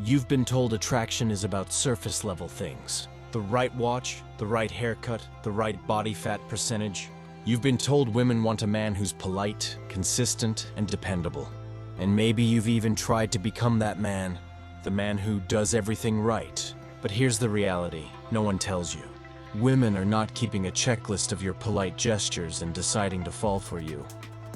You've been told attraction is about surface-level things. The right watch, the right haircut, the right body fat percentage. You've been told women want a man who's polite, consistent, and dependable. And maybe you've even tried to become that man, the man who does everything right. But here's the reality, no one tells you. Women are not keeping a checklist of your polite gestures and deciding to fall for you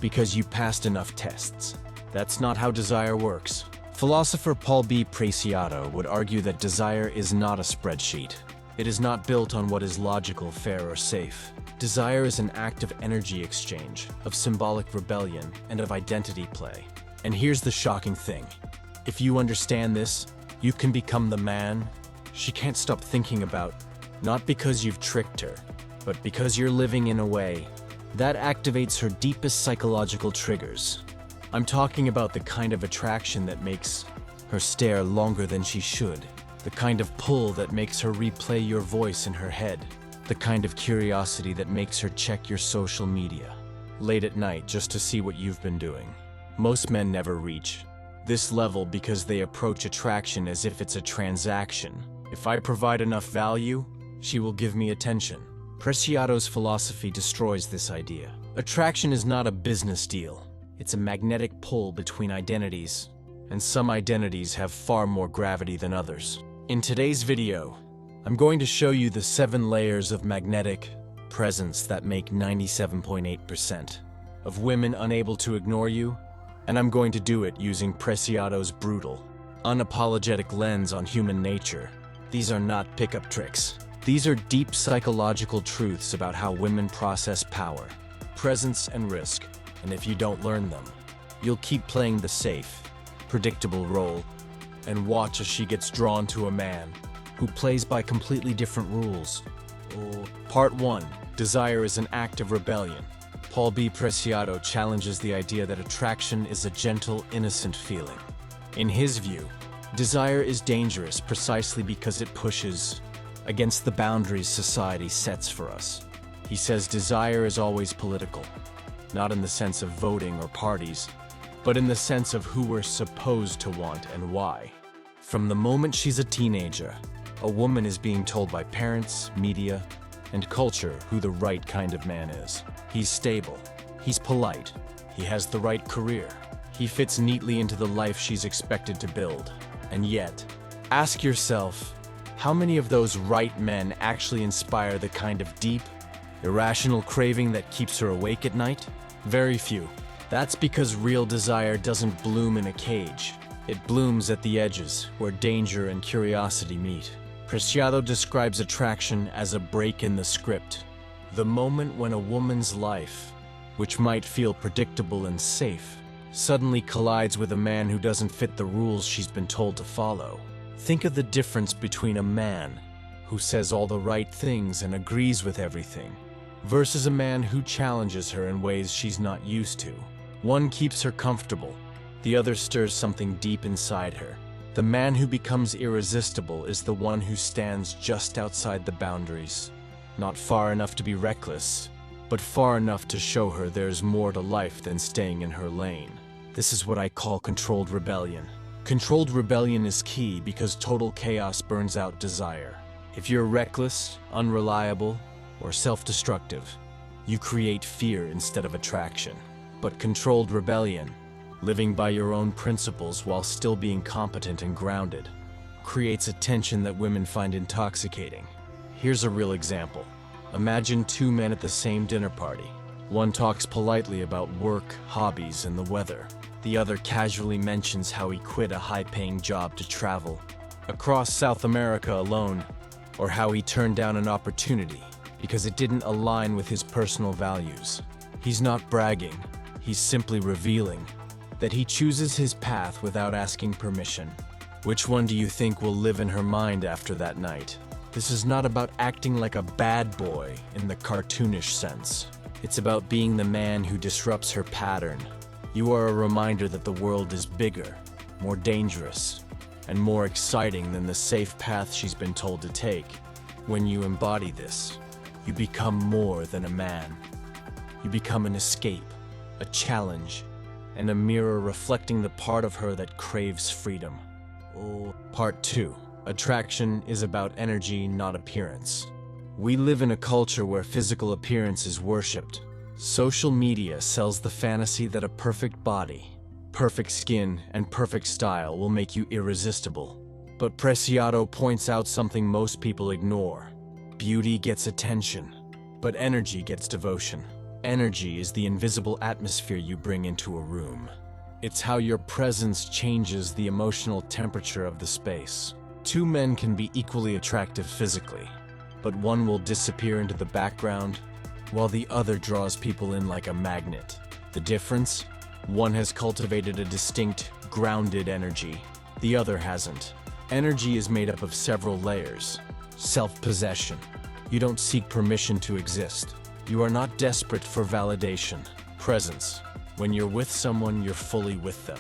because you passed enough tests. That's not how desire works. Philosopher Paul B. Preciado would argue that desire is not a spreadsheet. It is not built on what is logical, fair, or safe. Desire is an act of energy exchange, of symbolic rebellion, and of identity play. And here's the shocking thing. If you understand this, you can become the man she can't stop thinking about, not because you've tricked her, but because you're living in a way that activates her deepest psychological triggers. I'm talking about the kind of attraction that makes her stare longer than she should, the kind of pull that makes her replay your voice in her head, the kind of curiosity that makes her check your social media late at night just to see what you've been doing. Most men never reach this level because they approach attraction as if it's a transaction. If I provide enough value, she will give me attention. Preciado's philosophy destroys this idea. Attraction is not a business deal. It's a magnetic pull between identities, and some identities have far more gravity than others. In today's video, I'm going to show you the 7 layers of magnetic presence that make 97.8% of women unable to ignore you, and I'm going to do it using Preciado's brutal, unapologetic lens on human nature. These are not pickup tricks. These are deep psychological truths about how women process power, presence, and risk. And if you don't learn them, you'll keep playing the safe, predictable role and watch as she gets drawn to a man who plays by completely different rules. Part 1. Desire is an act of rebellion. Paul B. Preciado challenges the idea that attraction is a gentle, innocent feeling. In his view, desire is dangerous precisely because it pushes against the boundaries society sets for us. He says desire is always political. Not in the sense of voting or parties, but in the sense of who we're supposed to want and why. From the moment she's a teenager, a woman is being told by parents, media, and culture who the right kind of man is. He's stable, he's polite, he has the right career, he fits neatly into the life she's expected to build. And yet, ask yourself, how many of those right men actually inspire the kind of deep, irrational craving that keeps her awake at night? Very few. That's because real desire doesn't bloom in a cage. It blooms at the edges, where danger and curiosity meet. Preciado describes attraction as a break in the script. The moment when a woman's life, which might feel predictable and safe, suddenly collides with a man who doesn't fit the rules she's been told to follow. Think of the difference between a man who says all the right things and agrees with everything, versus a man who challenges her in ways she's not used to. One keeps her comfortable, the other stirs something deep inside her. The man who becomes irresistible is the one who stands just outside the boundaries, not far enough to be reckless, but far enough to show her there's more to life than staying in her lane. This is what I call controlled rebellion. Controlled rebellion is key because total chaos burns out desire. If you're reckless, unreliable, or self-destructive, you create fear instead of attraction. But controlled rebellion, living by your own principles while still being competent and grounded, creates a tension that women find intoxicating. Here's a real example. Imagine 2 men at the same dinner party. One talks politely about work, hobbies, and the weather. The other casually mentions how he quit a high-paying job to travel across South America alone, or how he turned down an opportunity because it didn't align with his personal values. He's not bragging, he's simply revealing that he chooses his path without asking permission. Which one do you think will live in her mind after that night? This is not about acting like a bad boy in the cartoonish sense. It's about being the man who disrupts her pattern. You are a reminder that the world is bigger, more dangerous, and more exciting than the safe path she's been told to take. When you embody this, you become more than a man. You become an escape, a challenge, and a mirror reflecting the part of her that craves freedom. Part 2. Attraction is about energy, not appearance. We live in a culture where physical appearance is worshipped. Social media sells the fantasy that a perfect body, perfect skin, and perfect style will make you irresistible. But Preciado points out something most people ignore. Beauty gets attention, but energy gets devotion. Energy is the invisible atmosphere you bring into a room. It's how your presence changes the emotional temperature of the space. Two men can be equally attractive physically, but one will disappear into the background, while the other draws people in like a magnet. The difference? One has cultivated a distinct, grounded energy. The other hasn't. Energy is made up of several layers. Self-possession. You don't seek permission to exist. You are not desperate for validation. Presence. When you're with someone, you're fully with them.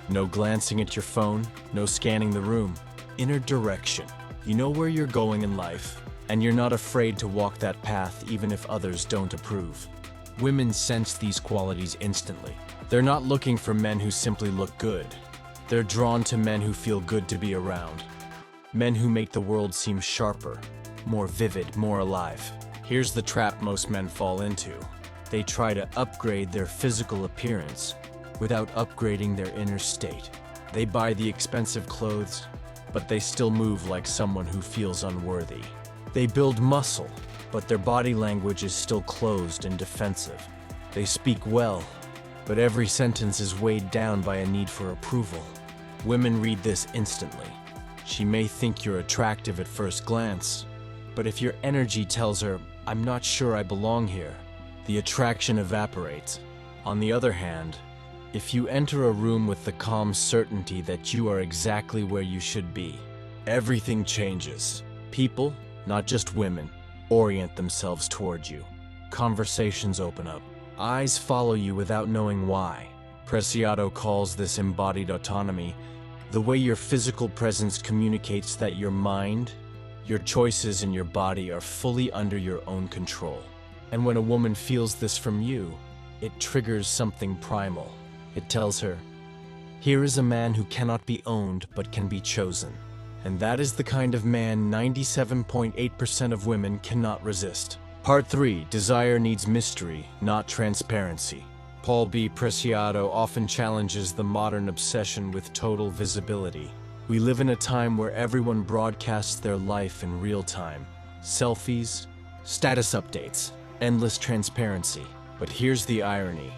No glancing at your phone, no scanning the room. Inner direction. You know where you're going in life, and you're not afraid to walk that path even if others don't approve. Women sense these qualities instantly. They're not looking for men who simply look good. They're drawn to men who feel good to be around. Men who make the world seem sharper, more vivid, more alive. Here's the trap most men fall into. They try to upgrade their physical appearance without upgrading their inner state. They buy the expensive clothes, but they still move like someone who feels unworthy. They build muscle, but their body language is still closed and defensive. They speak well, but every sentence is weighed down by a need for approval. Women read this instantly. She may think you're attractive at first glance, but if your energy tells her, "I'm not sure I belong here," the attraction evaporates. On the other hand, if you enter a room with the calm certainty that you are exactly where you should be, everything changes. People, not just women, orient themselves toward you. Conversations open up. Eyes follow you without knowing why. Preciado calls this embodied autonomy, the way your physical presence communicates that your mind, your choices, and your body are fully under your own control. And when a woman feels this from you, it triggers something primal. It tells her, here is a man who cannot be owned but can be chosen. And that is the kind of man 97.8% of women cannot resist. Part 3. Desire needs mystery, not transparency. Paul B. Preciado often challenges the modern obsession with total visibility. We live in a time where everyone broadcasts their life in real time. Selfies, status updates, endless transparency. But here's the irony.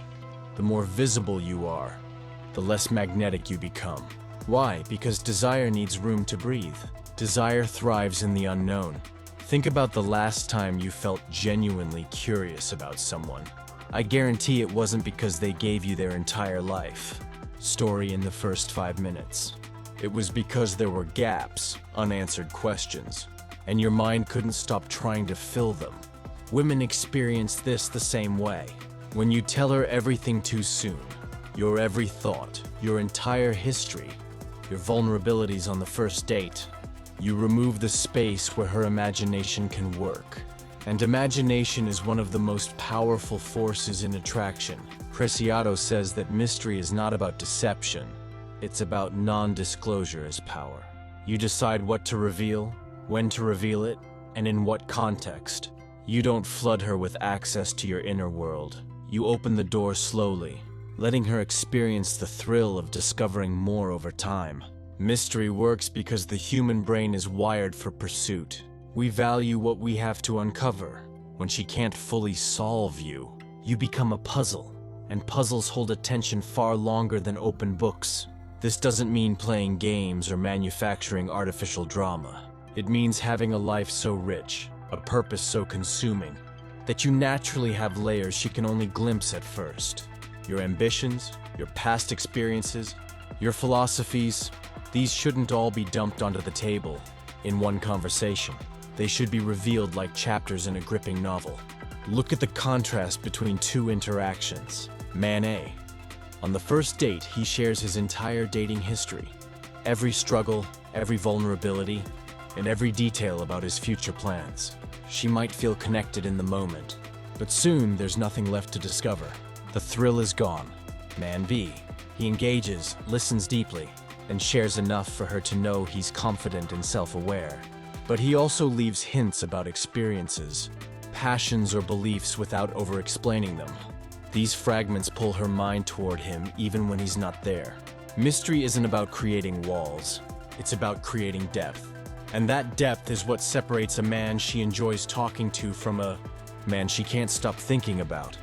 The more visible you are, the less magnetic you become. Why? Because desire needs room to breathe. Desire thrives in the unknown. Think about the last time you felt genuinely curious about someone. I guarantee it wasn't because they gave you their entire life story in the first 5 minutes. It was because there were gaps, unanswered questions, and your mind couldn't stop trying to fill them. Women experience this the same way. When you tell her everything too soon, your every thought, your entire history, your vulnerabilities on the first date, you remove the space where her imagination can work. And imagination is one of the most powerful forces in attraction. Preciado says that mystery is not about deception. It's about non-disclosure as power. You decide what to reveal, when to reveal it, and in what context. You don't flood her with access to your inner world. You open the door slowly, letting her experience the thrill of discovering more over time. Mystery works because the human brain is wired for pursuit. We value what we have to uncover. When she can't fully solve you, you become a puzzle, and puzzles hold attention far longer than open books. This doesn't mean playing games or manufacturing artificial drama. It means having a life so rich, a purpose so consuming, that you naturally have layers she can only glimpse at first. Your ambitions, your past experiences, your philosophies, these shouldn't all be dumped onto the table in one conversation. They should be revealed like chapters in a gripping novel. Look at the contrast between two interactions. Man A. On the first date, he shares his entire dating history. Every struggle, every vulnerability, and every detail about his future plans. She might feel connected in the moment, but soon there's nothing left to discover. The thrill is gone. Man B. He engages, listens deeply, and shares enough for her to know he's confident and self-aware. But he also leaves hints about experiences, passions, or beliefs without over-explaining them. These fragments pull her mind toward him even when he's not there. Mystery isn't about creating walls, it's about creating depth. And that depth is what separates a man she enjoys talking to from a man she can't stop thinking about.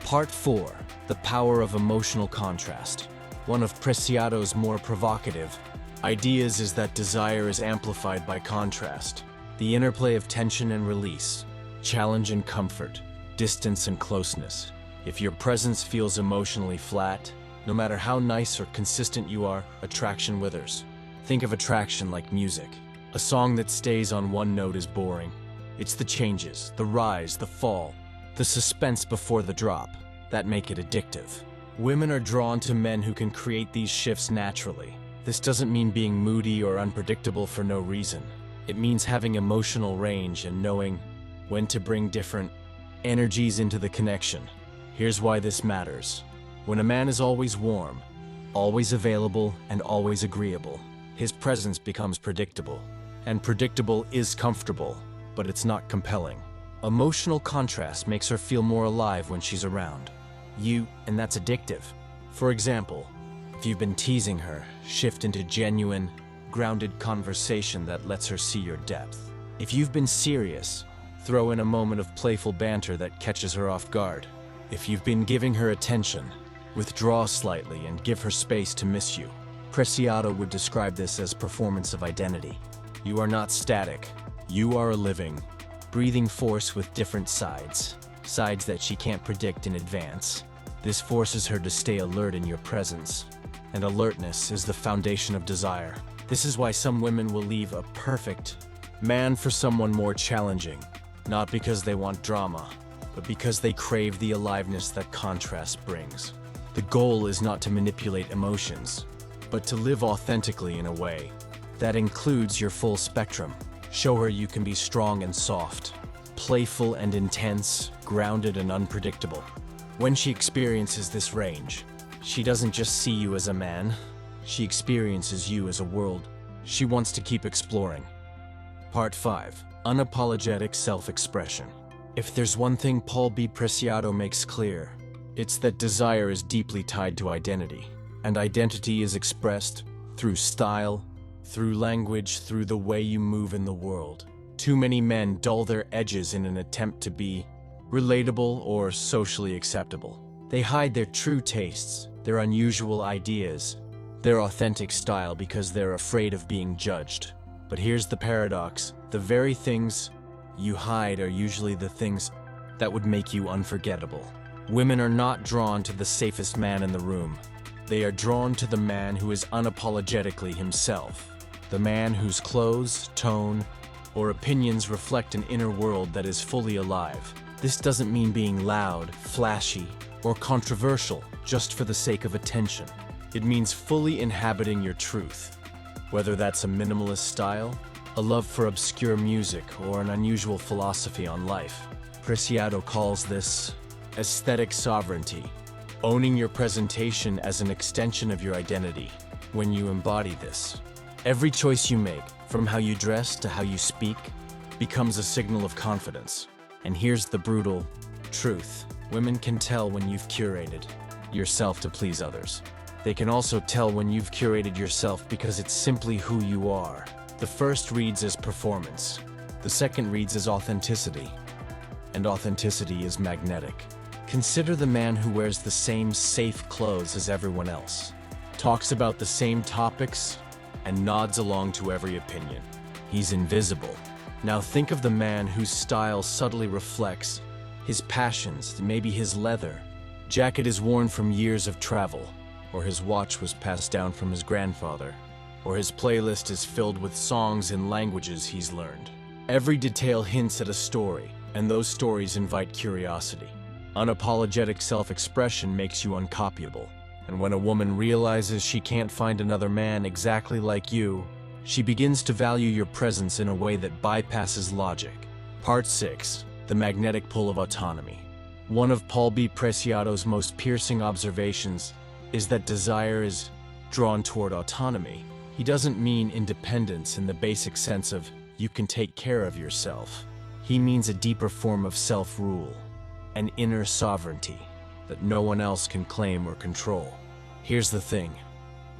Part 4. The Power of Emotional Contrast. One of Preciado's more provocative ideas is that desire is amplified by contrast. The interplay of tension and release, challenge and comfort, distance and closeness. If your presence feels emotionally flat, no matter how nice or consistent you are, attraction withers. Think of attraction like music. A song that stays on one note is boring. It's the changes, the rise, the fall, the suspense before the drop, that make it addictive. Women are drawn to men who can create these shifts naturally. This doesn't mean being moody or unpredictable for no reason. It means having emotional range and knowing when to bring different energies into the connection. Here's why this matters. When a man is always warm, always available, and always agreeable, his presence becomes predictable. And predictable is comfortable, but it's not compelling. Emotional contrast makes her feel more alive when she's around you, and that's addictive. For example, if you've been teasing her, shift into genuine, grounded conversation that lets her see your depth. If you've been serious, throw in a moment of playful banter that catches her off guard. If you've been giving her attention, withdraw slightly and give her space to miss you. Preciado would describe this as performance of identity. You are not static. You are a living, breathing force with different sides that she can't predict in advance. This forces her to stay alert in your presence, and alertness is the foundation of desire. This is why some women will leave a perfect man for someone more challenging, not because they want drama, but because they crave the aliveness that contrast brings. The goal is not to manipulate emotions, but to live authentically in a way that includes your full spectrum. Show her you can be strong and soft, playful and intense, grounded and unpredictable. When she experiences this range, she doesn't just see you as a man, she experiences you as a world she wants to keep exploring. Part 5. Unapologetic self-expression. If there's one thing Paul B. Preciado makes clear, it's that desire is deeply tied to identity, and identity is expressed through style, through language, through the way you move in the world. Too many men dull their edges in an attempt to be relatable or socially acceptable. They hide their true tastes, their unusual ideas, their authentic style because they're afraid of being judged. But here's the paradox. The very things you hide are usually the things that would make you unforgettable. Women are not drawn to the safest man in the room. They are drawn to the man who is unapologetically himself. The man whose clothes, tone, or opinions reflect an inner world that is fully alive. This doesn't mean being loud, flashy, or controversial just for the sake of attention. It means fully inhabiting your truth. Whether that's a minimalist style, a love for obscure music, or an unusual philosophy on life. Preciado calls this aesthetic sovereignty, owning your presentation as an extension of your identity. When you embody this, every choice you make, from how you dress to how you speak, becomes a signal of confidence. And here's the brutal truth. Women can tell when you've curated yourself to please others. They can also tell when you've curated yourself because it's simply who you are. The first reads as performance. The second reads as authenticity. And authenticity is magnetic. Consider the man who wears the same safe clothes as everyone else, talks about the same topics, and nods along to every opinion. He's invisible. Now think of the man whose style subtly reflects his passions. Maybe his leather jacket is worn from years of travel, or his watch was passed down from his grandfather, or his playlist is filled with songs in languages he's learned. Every detail hints at a story, and those stories invite curiosity. Unapologetic self-expression makes you uncopyable. And when a woman realizes she can't find another man exactly like you, she begins to value your presence in a way that bypasses logic. Part 6. The magnetic pull of autonomy. One of Paul B. Preciado's most piercing observations is that desire is drawn toward autonomy, he doesn't mean independence in the basic sense of you can take care of yourself. He means a deeper form of self-rule, an inner sovereignty that no one else can claim or control. Here's the thing.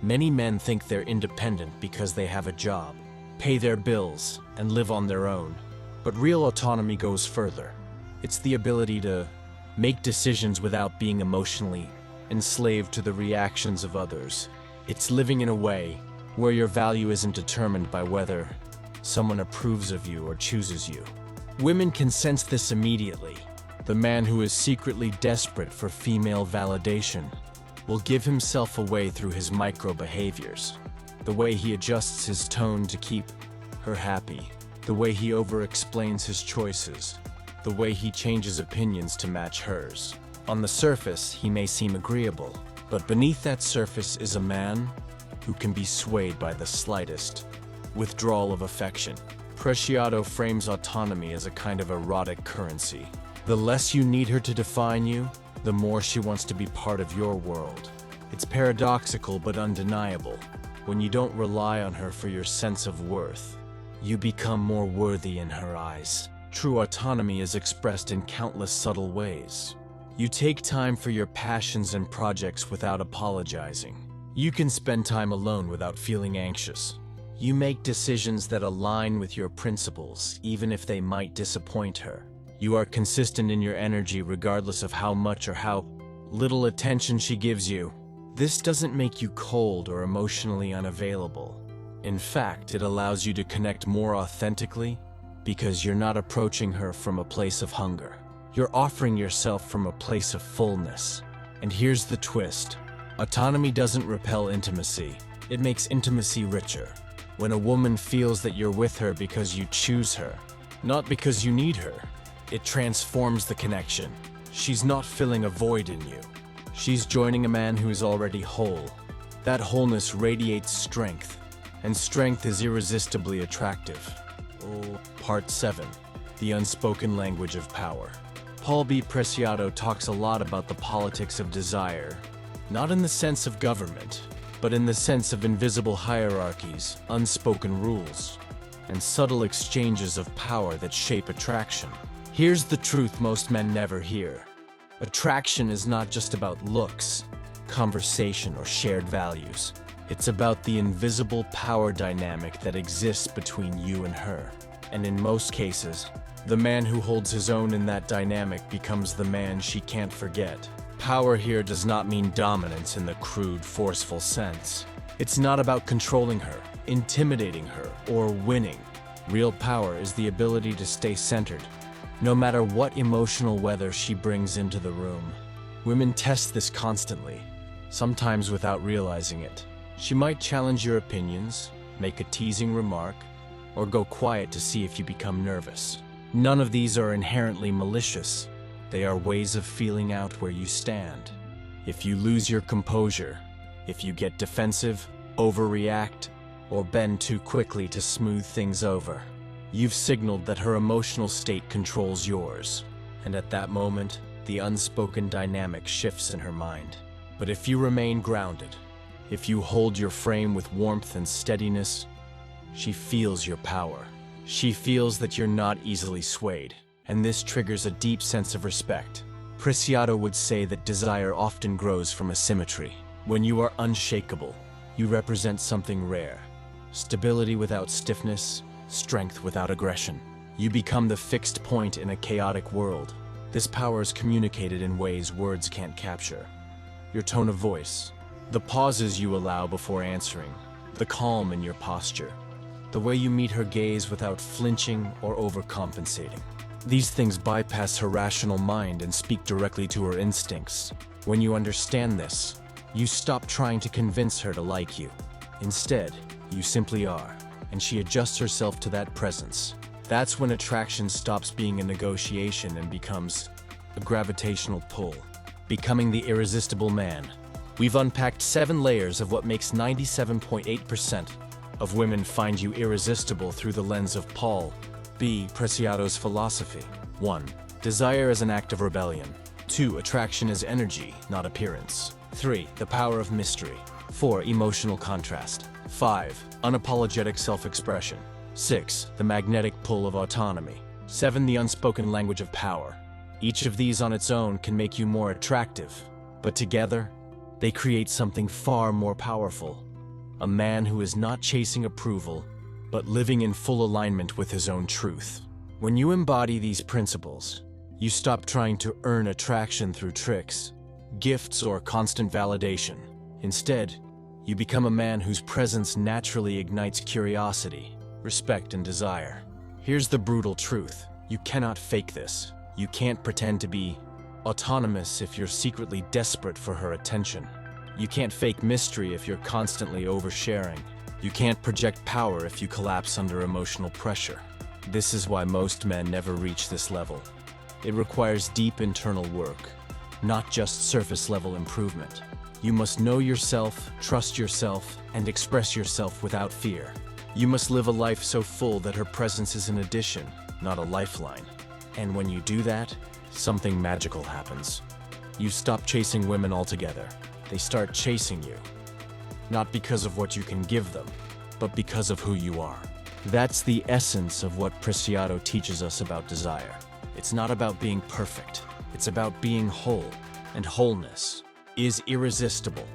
Many men think they're independent because they have a job, pay their bills, and live on their own. But real autonomy goes further. It's the ability to make decisions without being emotionally enslaved to the reactions of others. It's living in a way where your value isn't determined by whether someone approves of you or chooses you. Women can sense this immediately. The man who is secretly desperate for female validation will give himself away through his micro behaviors. The way he adjusts his tone to keep her happy. The way he over-explains his choices. The way he changes opinions to match hers. On the surface, he may seem agreeable, but beneath that surface is a man who can be swayed by the slightest withdrawal of affection. Preciado frames autonomy as a kind of erotic currency. The less you need her to define you, the more she wants to be part of your world. It's paradoxical but undeniable. When you don't rely on her for your sense of worth, you become more worthy in her eyes. True autonomy is expressed in countless subtle ways. You take time for your passions and projects without apologizing. You can spend time alone without feeling anxious. You make decisions that align with your principles, even if they might disappoint her. You are consistent in your energy regardless of how much or how little attention she gives you. This doesn't make you cold or emotionally unavailable. In fact, it allows you to connect more authentically because you're not approaching her from a place of hunger. You're offering yourself from a place of fullness. And here's the twist. Autonomy doesn't repel intimacy. It makes intimacy richer. When a woman feels that you're with her because you choose her, not because you need her, it transforms the connection. She's not filling a void in you. She's joining a man who is already whole. That wholeness radiates strength, and strength is irresistibly attractive. Part 7. The Unspoken Language of Power. Paul B. Preciado talks a lot about the politics of desire, not in the sense of government, but in the sense of invisible hierarchies, unspoken rules, and subtle exchanges of power that shape attraction. Here's the truth most men never hear. Attraction is not just about looks, conversation, or shared values. It's about the invisible power dynamic that exists between you and her. And in most cases, the man who holds his own in that dynamic becomes the man she can't forget. Power here does not mean dominance in the crude, forceful sense. It's not about controlling her, intimidating her, or winning. Real power is the ability to stay centered, no matter what emotional weather she brings into the room. Women test this constantly, sometimes without realizing it. She might challenge your opinions, make a teasing remark, or go quiet to see if you become nervous. None of these are inherently malicious. They are ways of feeling out where you stand. If you lose your composure, if you get defensive, overreact, or bend too quickly to smooth things over, you've signaled that her emotional state controls yours. And at that moment, the unspoken dynamic shifts in her mind. But if you remain grounded, if you hold your frame with warmth and steadiness, she feels your power. She feels that you're not easily swayed, and this triggers a deep sense of respect. Preciado would say that desire often grows from asymmetry. When you are unshakable, you represent something rare. Stability without stiffness, strength without aggression. You become the fixed point in a chaotic world. This power is communicated in ways words can't capture. Your tone of voice, the pauses you allow before answering, the calm in your posture, the way you meet her gaze without flinching or overcompensating. These things bypass her rational mind and speak directly to her instincts. When you understand this, you stop trying to convince her to like you. Instead, you simply are, and she adjusts herself to that presence. That's when attraction stops being a negotiation and becomes a gravitational pull, becoming the irresistible man. We've unpacked 7 layers of what makes 97.8% of women find you irresistible through the lens of Paul B. Preciado's philosophy. 1. Desire as an act of rebellion. 2. Attraction as energy, not appearance. 3. The power of mystery. 4. Emotional contrast. 5. Unapologetic self-expression. 6. The magnetic pull of autonomy. 7. The unspoken language of power. Each of these on its own can make you more attractive, but together, they create something far more powerful. A man who is not chasing approval, but living in full alignment with his own truth. When you embody these principles, you stop trying to earn attraction through tricks, gifts, or constant validation. Instead, you become a man whose presence naturally ignites curiosity, respect, and desire. Here's the brutal truth. You cannot fake this. You can't pretend to be autonomous if you're secretly desperate for her attention. You can't fake mystery if you're constantly oversharing. You can't project power if you collapse under emotional pressure. This is why most men never reach this level. It requires deep internal work, not just surface-level improvement. You must know yourself, trust yourself, and express yourself without fear. You must live a life so full that her presence is an addition, not a lifeline. And when you do that, something magical happens. You stop chasing women altogether. They start chasing you. Not because of what you can give them, but because of who you are. That's the essence of what Preciado teaches us about desire. It's not about being perfect. It's about being whole. And wholeness is irresistible.